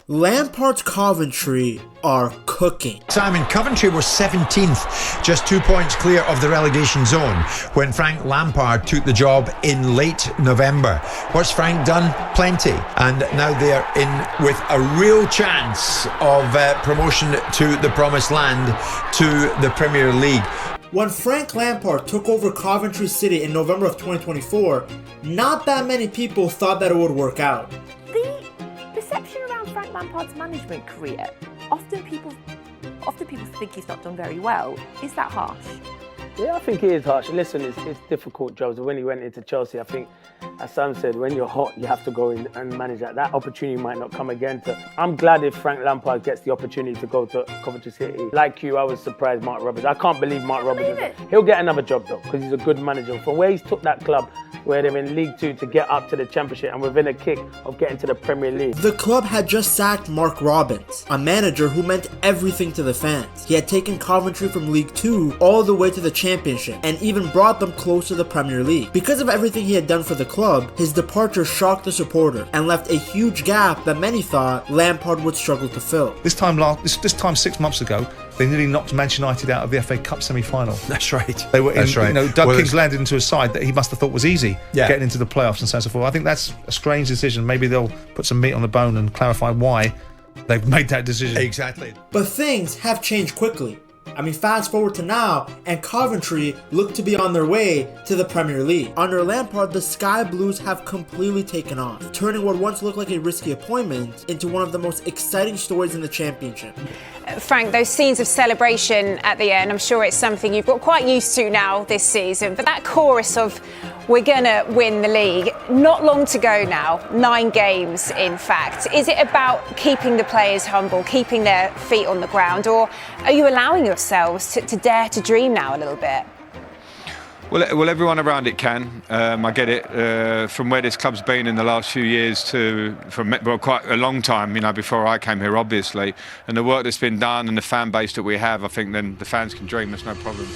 Lampard's Coventry are cooking. Simon, Coventry were 17th, just 2 points clear of the relegation zone when Frank Lampard took the job in late November. What's Frank done? Plenty. And now they're in with a real chance of promotion to the promised land, to the Premier League. When Frank Lampard took over Coventry City in November of 2024, not that many people thought that it would work out. The perception around Frank Lampard's management career, often people think he's not done very well. Is that harsh? Yeah, I think it is harsh. Listen, it's difficult jobs. When he went into Chelsea, I think, as Sam said, when you're hot, you have to go in and manage that. That opportunity might not come again. I'm glad if Frank Lampard gets the opportunity to go to Coventry City. Like you, I was surprised Mark Roberts. I can't believe Mark Roberts. He'll get another job though, because he's a good manager. From where he's took that club, where they're in League Two, to get up to the Championship and within a kick of getting to the Premier League. The club had just sacked Mark Robbins, a manager who meant everything to the fans. He had taken Coventry from League Two all the way to the Championship and even brought them close to the Premier League. Because of everything he had done for the club, his departure shocked the supporter and left a huge gap that many thought Lampard would struggle to fill. This time 6 months ago, they nearly knocked Manchester United out of the FA Cup semi-final. That's right. They were in, That's right. Doug King's landed into a side that he must have thought was easy, getting into the playoffs and so on and so forth. I think that's a strange decision. Maybe they'll put some meat on the bone and clarify why they've made that decision. Exactly. But things have changed quickly. Fast forward to now, and Coventry look to be on their way to the Premier League. Under Lampard, the Sky Blues have completely taken off, turning what once looked like a risky appointment into one of the most exciting stories in the Championship. Frank, those scenes of celebration at the end, I'm sure it's something you've got quite used to now this season, but that chorus of "we're gonna win the league," not long to go now, 9 games in fact. Is it about keeping the players humble, keeping their feet on the ground, or are you allowing yourselves to dare to dream now a little bit? Well, everyone around it can. I get it. From where this club's been in the last few years from quite a long time, before I came here, obviously, and the work that's been done and the fan base that we have, I think then the fans can dream. There's no problem.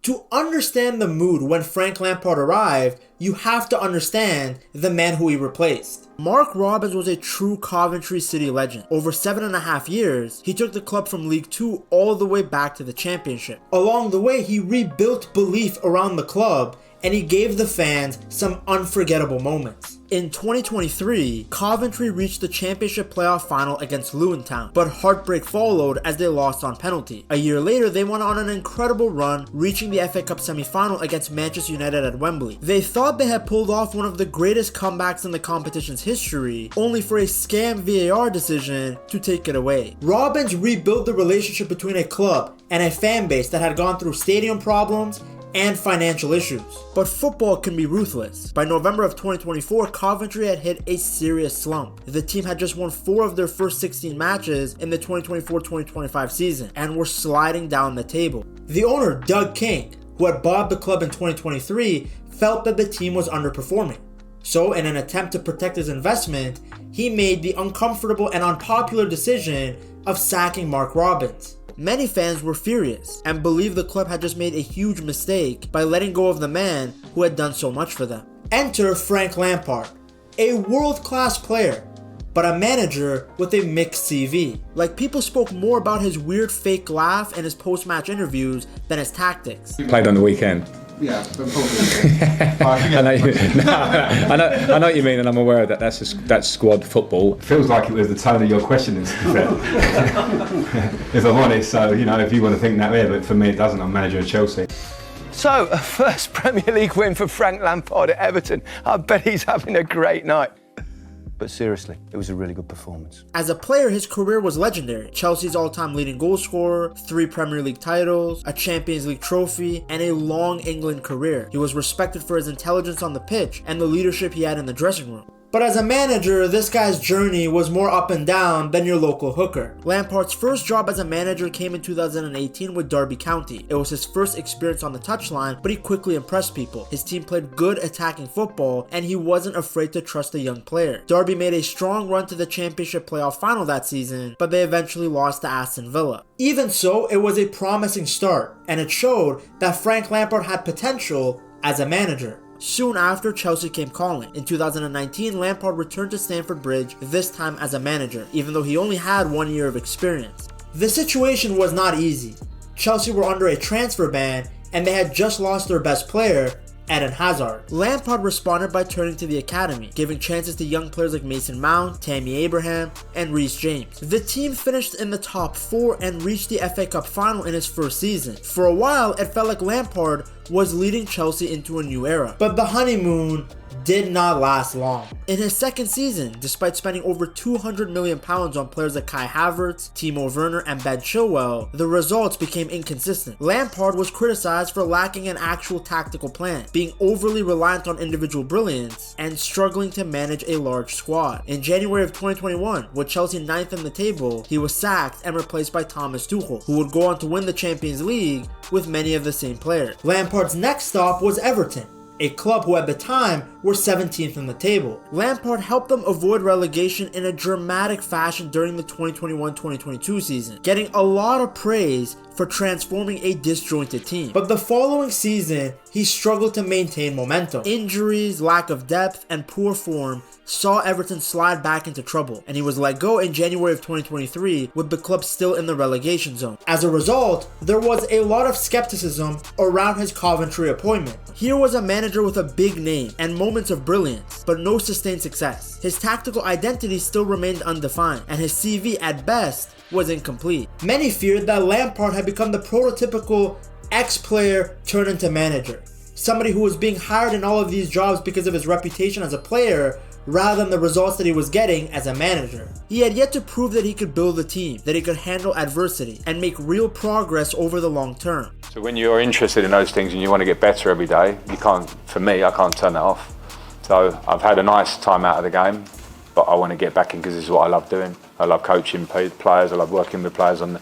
To understand the mood when Frank Lampard arrived, you have to understand the man who he replaced. Mark Robbins was a true Coventry City legend. Over 7.5 years, he took the club from League Two all the way back to the Championship. Along the way, he rebuilt belief around the club and he gave the fans some unforgettable moments. In 2023, Coventry reached the Championship playoff final against Luton Town, but heartbreak followed as they lost on penalty. A year later, they went on an incredible run, reaching the FA Cup semi-final against Manchester United at Wembley. They thought they had pulled off one of the greatest comebacks in the competition's history, only for a scam VAR decision to take it away. Robbins rebuilt the relationship between a club and a fan base that had gone through stadium problems and financial issues. But football can be ruthless. By November of 2024, Coventry had hit a serious slump. The team had just won 4 of their first 16 matches in the 2024-2025 season and were sliding down the table. The owner, Doug King, who had bought the club in 2023, felt that the team was underperforming. So in an attempt to protect his investment, he made the uncomfortable and unpopular decision of sacking Mark Robbins. Many fans were furious and believed the club had just made a huge mistake by letting go of the man who had done so much for them. Enter Frank Lampard, a world-class player, but a manager with a mixed CV. Like, people spoke more about his weird fake laugh and his post-match interviews than his tactics. Played on the weekend. Yeah, I know what you mean, and I'm aware that that's squad football. It feels like it was the tone of your questioning, to be fair. If I'm honest, so if you want to think that way, but for me it doesn't. I'm manager of Chelsea. So, a first Premier League win for Frank Lampard at Everton. I bet he's having a great night. But seriously, it was a really good performance. As a player, his career was legendary. Chelsea's all-time leading goal scorer, 3 Premier League titles, a Champions League trophy, and a long England career. He was respected for his intelligence on the pitch and the leadership he had in the dressing room. But as a manager, this guy's journey was more up and down than your local hooker. Lampard's first job as a manager came in 2018 with Derby County. It was his first experience on the touchline, but he quickly impressed people. His team played good attacking football, and he wasn't afraid to trust a young player. Derby made a strong run to the Championship playoff final that season, but they eventually lost to Aston Villa. Even so, it was a promising start, and it showed that Frank Lampard had potential as a manager. Soon after, Chelsea came calling. In 2019, Lampard returned to Stamford Bridge, this time as a manager, even though he only had 1 year of experience. The situation was not easy. Chelsea were under a transfer ban, and they had just lost their best player, Eden Hazard. Lampard responded by turning to the academy, giving chances to young players like Mason Mount, Tammy Abraham, and Reece James. The team finished in the top 4 and reached the FA Cup final in his first season. For a while, it felt like Lampard was leading Chelsea into a new era. But the honeymoon did not last long. In his second season, despite spending over £200 million on players like Kai Havertz, Timo Werner, and Ben Chilwell, the results became inconsistent. Lampard was criticized for lacking an actual tactical plan, being overly reliant on individual brilliance, and struggling to manage a large squad. In January of 2021, with Chelsea 9th in the table, he was sacked and replaced by Thomas Tuchel, who would go on to win the Champions League with many of the same players. Lampard's next stop was Everton, a club who at the time were 17th in the table. Lampard helped them avoid relegation in a dramatic fashion during the 2021-2022 season, getting a lot of praise for transforming a disjointed team. But the following season, he struggled to maintain momentum. Injuries, lack of depth, and poor form saw Everton slide back into trouble, and he was let go in January of 2023 with the club still in the relegation zone. As a result, there was a lot of skepticism around his Coventry appointment. Here was a manager with a big name and moments of brilliance, but no sustained success. His tactical identity still remained undefined, and his CV at best was incomplete. Many feared that Lampard had become the prototypical ex-player turned into manager, somebody who was being hired in all of these jobs because of his reputation as a player rather than the results that he was getting as a manager. He had yet to prove that he could build a team, that he could handle adversity, and make real progress over the long term. So when you're interested in those things and you want to get better every day, I can't turn that off. So I've had a nice time out of the game, but I want to get back in because this is what I love doing. I love coaching players, I love working with players on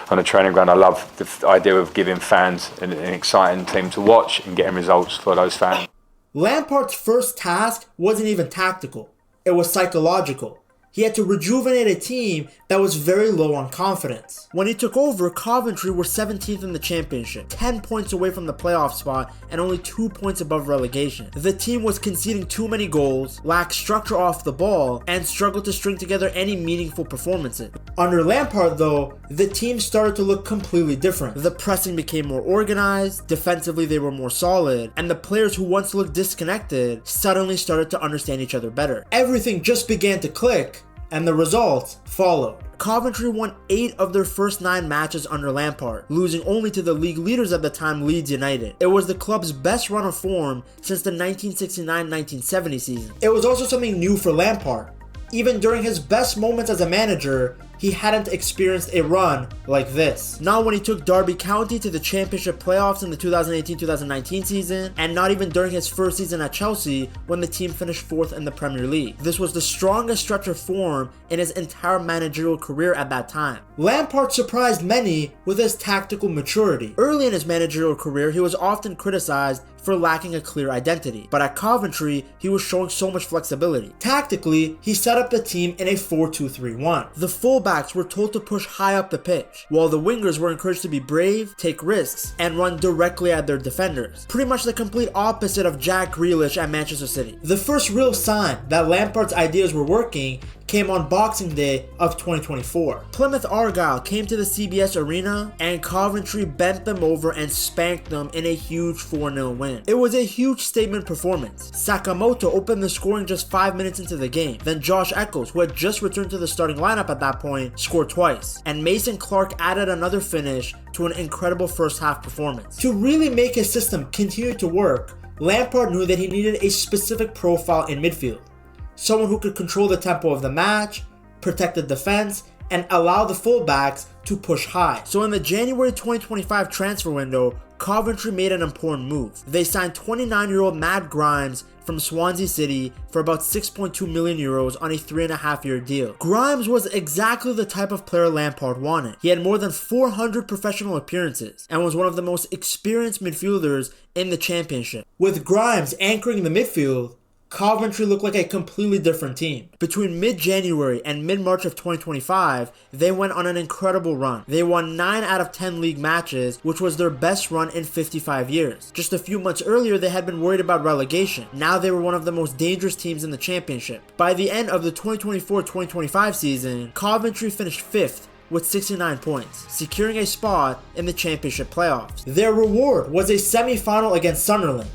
the training ground. I love the idea of giving fans an exciting team to watch and getting results for those fans. Lampard's first task wasn't even tactical, it was psychological. He had to rejuvenate a team that was very low on confidence. When he took over, Coventry were 17th in the championship, 10 points away from the playoff spot and only 2 points above relegation. The team was conceding too many goals, lacked structure off the ball, and struggled to string together any meaningful performances. Under Lampard though, the team started to look completely different. The pressing became more organized, defensively they were more solid, and the players who once looked disconnected suddenly started to understand each other better. Everything just began to click, and the results followed. Coventry won 8 of their first 9 matches under Lampard, losing only to the league leaders at the time, Leeds United. It was the club's best run of form since the 1969-1970 season. It was also something new for Lampard. Even during his best moments as a manager, he hadn't experienced a run like this. Not when he took Derby County to the championship playoffs in the 2018-2019 season, and not even during his first season at Chelsea when the team finished 4th in the Premier League. This was the strongest stretch of form in his entire managerial career at that time. Lampard surprised many with his tactical maturity. Early in his managerial career, he was often criticized for lacking a clear identity, but at Coventry, he was showing so much flexibility. Tactically, he set up the team in a 4-2-3-1. The fullbacks were told to push high up the pitch, while the wingers were encouraged to be brave, take risks, and run directly at their defenders. Pretty much the complete opposite of Jack Grealish at Manchester City. The first real sign that Lampard's ideas were working came on Boxing Day of 2024. Plymouth Argyle came to the CBS Arena and Coventry bent them over and spanked them in a huge 4-0 win. It was a huge statement performance. Sakamoto opened the scoring just 5 minutes into the game. Then Josh Eccles, who had just returned to the starting lineup at that point, scored twice. And Mason Clark added another finish to an incredible first half performance. To really make his system continue to work, Lampard knew that he needed a specific profile in midfield. Someone who could control the tempo of the match, protect the defense, and allow the fullbacks to push high. So in the January 2025 transfer window, Coventry made an important move. They signed 29-year-old Matt Grimes from Swansea City for about €6.2 million on a 3.5-year deal. Grimes was exactly the type of player Lampard wanted. He had more than 400 professional appearances and was one of the most experienced midfielders in the championship. With Grimes anchoring the midfield, Coventry looked like a completely different team. Between mid-January and mid-March of 2025, they went on an incredible run. They won 9 out of 10 league matches, which was their best run in 55 years. Just a few months earlier, they had been worried about relegation. Now they were one of the most dangerous teams in the championship. By the end of the 2024-2025 season, Coventry finished 5th with 69 points, securing a spot in the championship playoffs. Their reward was a semi-final against Sunderland,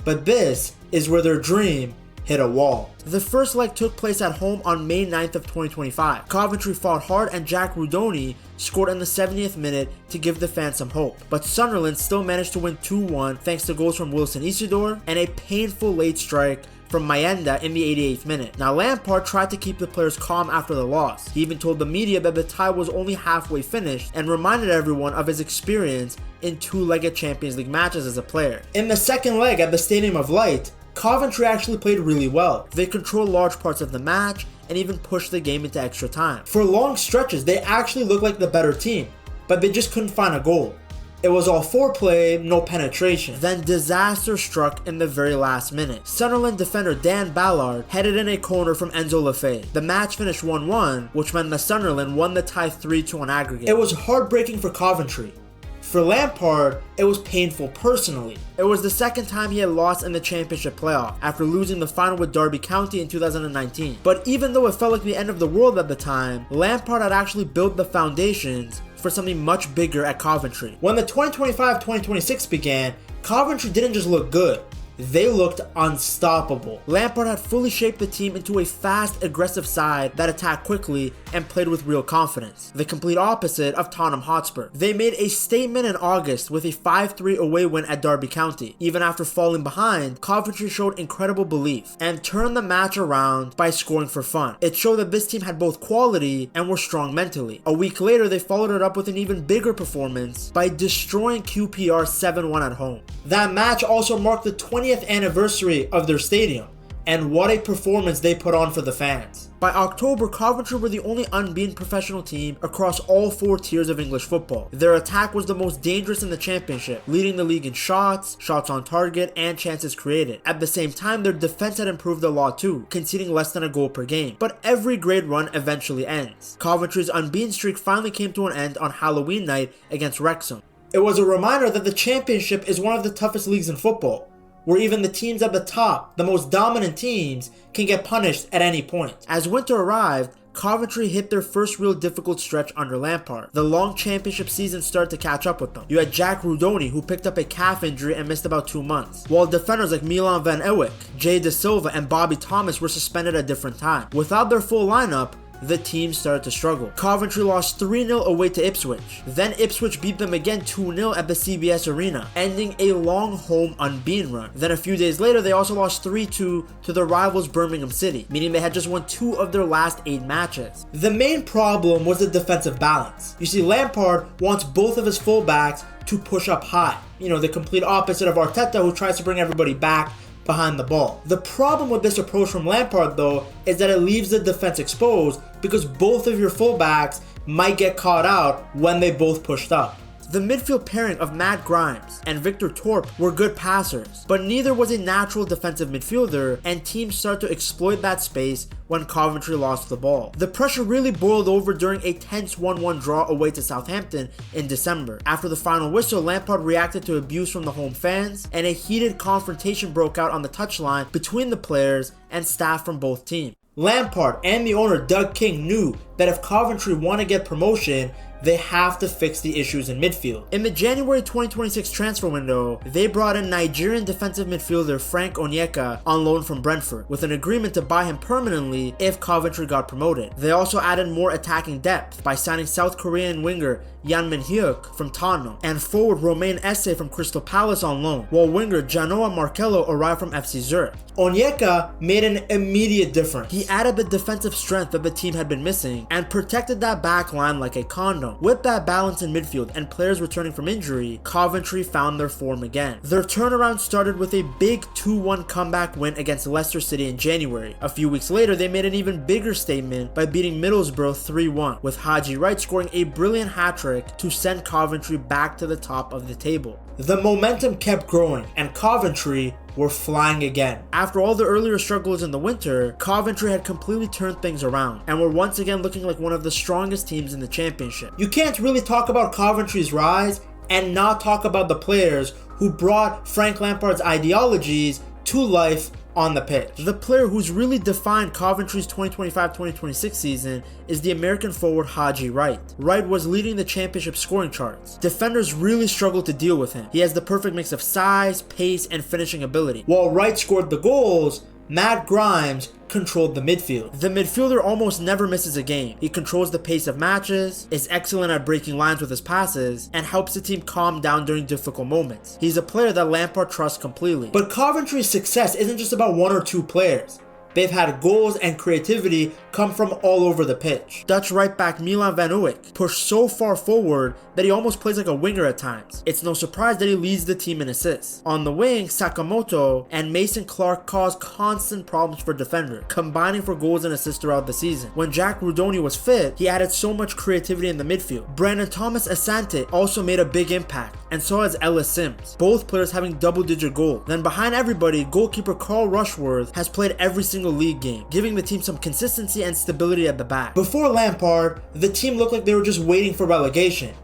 but this is where their dream hit a wall. The first leg took place at home on May 9th of 2025. Coventry fought hard and Jack Rudoni scored in the 70th minute to give the fans some hope. But Sunderland still managed to win 2-1 thanks to goals from Wilson Isidore and a painful late strike from Mayenda in the 88th minute. Now Lampard tried to keep the players calm after the loss. He even told the media that the tie was only halfway finished and reminded everyone of his experience in 2-legged Champions League matches as a player. In the second leg at the Stadium of Light, Coventry actually played really well. They controlled large parts of the match and even pushed the game into extra time. For long stretches, they actually looked like the better team, but they just couldn't find a goal. It was all foreplay, no penetration. Then disaster struck in the very last minute. Sunderland defender Dan Ballard headed in a corner from Enzo Lefebvre. The match finished 1-1, which meant that Sunderland won the tie 3-2 on aggregate. It was heartbreaking for Coventry. For Lampard, it was painful personally. It was the second time he had lost in the championship playoff, after losing the final with Derby County in 2019. But even though it felt like the end of the world at the time, Lampard had actually built the foundations for something much bigger at Coventry. When the 2025-2026 began, Coventry didn't just look good, they looked unstoppable. Lampard had fully shaped the team into a fast, aggressive side that attacked quickly and played with real confidence. The complete opposite of Tottenham Hotspur. They made a statement in August with a 5-3 away win at Derby County. Even after falling behind, Coventry showed incredible belief and turned the match around by scoring for fun. It showed that this team had both quality and were strong mentally. A week later, they followed it up with an even bigger performance by destroying QPR 7-1 at home. That match also marked the 20th anniversary of their stadium, and what a performance they put on for the fans. By October, Coventry were the only unbeaten professional team across all 4 tiers of English football. Their attack was the most dangerous in the championship, leading the league in shots, shots on target, and chances created. At the same time, their defense had improved a lot too, conceding less than a goal per game. But every great run eventually ends. Coventry's unbeaten streak finally came to an end on Halloween night against Wrexham. It was a reminder that the championship is one of the toughest leagues in football, where even the teams at the top, the most dominant teams, can get punished at any point. As winter arrived, Coventry hit their first real difficult stretch under Lampard. The long championship season started to catch up with them. You had Jack Rudoni, who picked up a calf injury and missed about 2 months, while defenders like Milan Van Ewijk, Jay De Silva, and Bobby Thomas were suspended at different times. Without their full lineup, the team started to struggle. Coventry lost 3-0 away to Ipswich. Then Ipswich beat them again 2-0 at the CBS Arena, ending a long home unbeaten run. Then a few days later, they also lost 3-2 to the rivals Birmingham City, meaning they had just won 2 of their last 8 matches. The main problem was the defensive balance. You see, Lampard wants both of his fullbacks to push up high. You know, the complete opposite of Arteta, who tries to bring everybody back behind the ball. The problem with this approach from Lampard, though, is that it leaves the defense exposed because both of your fullbacks might get caught out when they both pushed up. The midfield pairing of Matt Grimes and Victor Torp were good passers, but neither was a natural defensive midfielder, and teams started to exploit that space when Coventry lost the ball. The pressure really boiled over during a tense 1-1 draw away to Southampton in December. After the final whistle, Lampard reacted to abuse from the home fans, and a heated confrontation broke out on the touchline between the players and staff from both teams. Lampard and the owner Doug King knew that if Coventry want to get promotion, they have to fix the issues in midfield. In the January 2026 transfer window, they brought in Nigerian defensive midfielder Frank Onyeka on loan from Brentford, with an agreement to buy him permanently if Coventry got promoted. They also added more attacking depth by signing South Korean winger Yan Min-hyuk from Tottenham and forward Romain Esse from Crystal Palace on loan, while winger Janoa Markello arrived from FC Zurich. Onyeka made an immediate difference. He added the defensive strength that the team had been missing and protected that back line like a condom. With that balance in midfield and players returning from injury, Coventry found their form again. Their turnaround started with a big 2-1 comeback win against Leicester City in January. A few weeks later, they made an even bigger statement by beating Middlesbrough 3-1, with Haji Wright scoring a brilliant hat-trick to send Coventry back to the top of the table. the momentum kept growing and Coventry were flying again. After all the earlier struggles in the winter, Coventry had completely turned things around and were once again looking like one of the strongest teams in the championship. You can't really talk about Coventry's rise and not talk about the players who brought Frank Lampard's ideologies to life on the pitch. The player who's really defined Coventry's 2025-2026 season is the American forward Haji Wright. Wright was leading the championship scoring charts. Defenders really struggled to deal with him. He has the perfect mix of size, pace, and finishing ability. While Wright scored the goals, Matt Grimes controlled the midfield. The midfielder almost never misses a game. He controls the pace of matches, is excellent at breaking lines with his passes, and helps the team calm down during difficult moments. He's a player that Lampard trusts completely. But Coventry's success isn't just about one or two players. They've had goals and creativity come from all over the pitch. Dutch right back Milan van Uyck pushed so far forward that he almost plays like a winger at times. It's no surprise that he leads the team in assists. On the wing, Sakamoto and Mason Clark caused constant problems for defenders, combining for goals and assists throughout the season. When Jack Rudoni was fit, he added so much creativity in the midfield. Brandon Thomas Asante also made a big impact, and so has Ellis Sims, both players having double-digit goals. Then behind everybody, goalkeeper Carl Rushworth has played every single league game, giving the team some consistency and stability at the back. Before Lampard, the team looked like they were just waiting for relegation.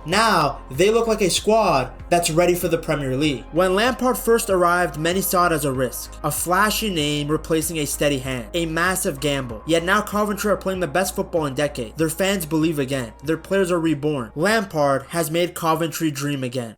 Now, they look like a squad that's ready for the Premier League. When Lampard first arrived, many saw it as a risk. A flashy name replacing a steady hand. A massive gamble. Yet now Coventry are playing the best football in decades. Their fans believe again. Their players are reborn. Lampard has made Coventry dream again.